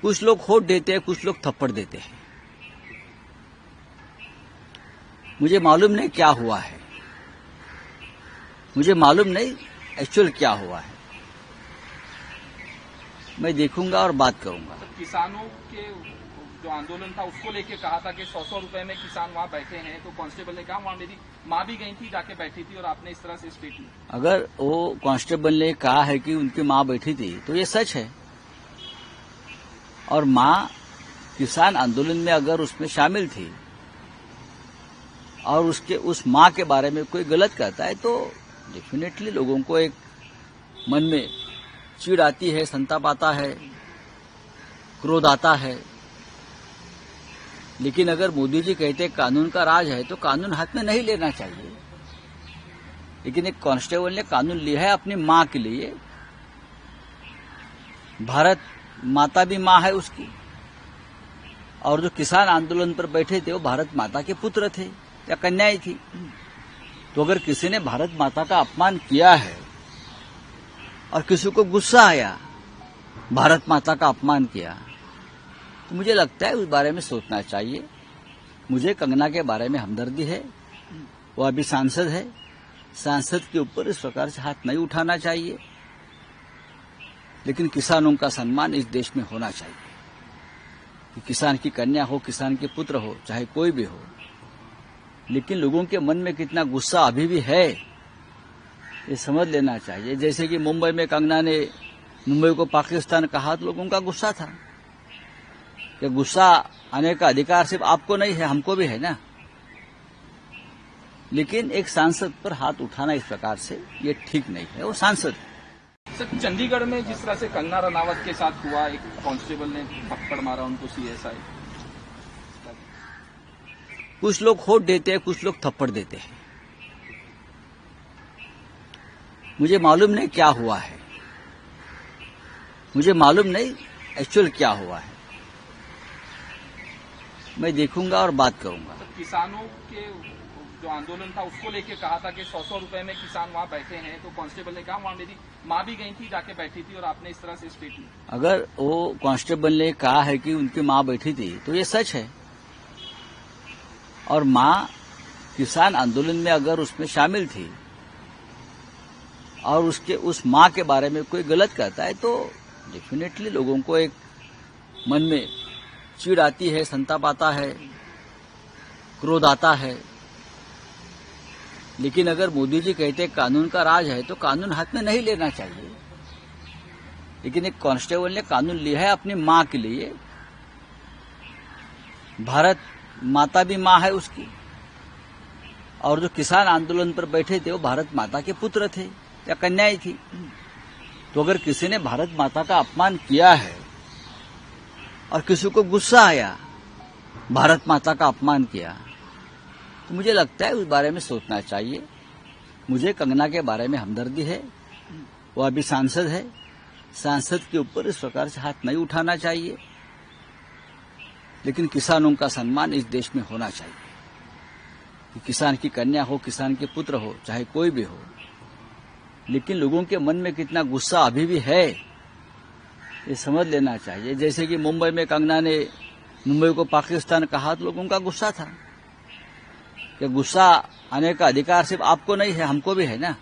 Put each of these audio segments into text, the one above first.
कुछ लोग होठ देते हैं, कुछ लोग थप्पड़ देते हैं। मुझे मालूम नहीं क्या हुआ है, मुझे मालूम नहीं एक्चुअल क्या हुआ है। मैं देखूंगा और बात करूंगा। किसानों के जो आंदोलन था उसको लेके कहा था कि 100 रुपए में किसान वहाँ बैठे हैं, तो कांस्टेबल ने कहा वहाँ मेरी माँ भी गई थी, जाके बैठी थी, और आपने इस तरह से स्टेटमेंट। अगर वो कांस्टेबल ने कहा है कि उनकी माँ बैठी थी तो ये सच है, और माँ किसान आंदोलन में अगर उसमें शामिल थी और उस माँ के बारे में कोई गलत कहता है तो डेफिनेटली लोगों को एक मन में चिढ़ आती है, संताप आता है, क्रोध आता है। लेकिन अगर मोदी जी कहते कानून का राज है तो कानून हाथ में नहीं लेना चाहिए। लेकिन एक कांस्टेबल ने कानून लिया है अपनी माँ के लिए। भारत माता भी माँ है उसकी, और जो किसान आंदोलन पर बैठे थे वो भारत माता के पुत्र थे या कन्याएं थी। तो अगर किसी ने भारत माता का अपमान किया है और किसी को गुस्सा आया, भारत माता का अपमान किया, तो मुझे लगता है उस बारे में सोचना चाहिए। मुझे कंगना के बारे में हमदर्दी है, वो अभी सांसद है, सांसद के ऊपर इस प्रकार से हाथ नहीं उठाना चाहिए। लेकिन किसानों का सम्मान इस देश में होना चाहिए कि किसान की कन्या हो, किसान के पुत्र हो, चाहे कोई भी हो। लेकिन लोगों के मन में कितना गुस्सा अभी भी है ये समझ लेना चाहिए। जैसे कि मुंबई में कंगना ने मुंबई को पाकिस्तान कहा तो लोगों का गुस्सा था कि गुस्सा आने का अधिकार सिर्फ आपको नहीं है, हमको भी है ना। लेकिन एक सांसद पर हाथ उठाना इस प्रकार से ये ठीक नहीं है, वो सांसद है। सर, चंडीगढ़ में जिस तरह से कंगना रनावत के साथ हुआ, एक कांस्टेबल ने थप्पड़ मारा उनको, सीएसआई। कुछ लोग होठ देते हैं, कुछ लोग थप्पड़ देते हैं। मुझे मालूम नहीं क्या हुआ है, मुझे मालूम नहीं एक्चुअल क्या हुआ है। मैं देखूंगा और बात करूंगा। किसानों के जो आंदोलन था उसको लेके कहा था कि 100 रुपए में किसान वहाँ बैठे हैं, तो कांस्टेबल ने कहा वहाँ मेरी माँ भी गई थी, जाके बैठी थी, और आपने इस तरह से स्टेटमेंट। अगर वो कांस्टेबल ने कहा है कि उनकी माँ बैठी थी तो ये सच है, और माँ किसान आंदोलन में अगर उसमें शामिल थी और उस माँ के बारे में कोई गलत कहता है तो डेफिनेटली लोगों को एक मन में चिढ़ आती है, संताप आता है, क्रोध आता है। लेकिन अगर मोदी जी कहते कानून का राज है तो कानून हाथ में नहीं लेना चाहिए। लेकिन एक कांस्टेबल ने कानून लिया है अपनी माँ के लिए। भारत माता भी माँ है उसकी, और जो किसान आंदोलन पर बैठे थे वो भारत माता के पुत्र थे या कन्याएं थी। तो अगर किसी ने भारत माता का अपमान किया है और किसी को गुस्सा आया, भारत माता का अपमान किया, तो मुझे लगता है उस बारे में सोचना चाहिए। मुझे कंगना के बारे में हमदर्दी है, वो अभी सांसद है, सांसद के ऊपर इस प्रकार से हाथ नहीं उठाना चाहिए। लेकिन किसानों का सम्मान इस देश में होना चाहिए कि किसान की कन्या हो, किसान के पुत्र हो, चाहे कोई भी हो। लेकिन लोगों के मन में कितना गुस्सा अभी भी है ये समझ लेना चाहिए। जैसे कि मुंबई में कंगना ने मुंबई को पाकिस्तान कहा तो लोगों का गुस्सा था कि गुस्सा आने का अधिकार सिर्फ आपको नहीं है, हमको भी है ना।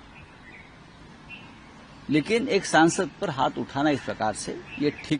लेकिन एक सांसद पर हाथ उठाना इस प्रकार से ये ठीक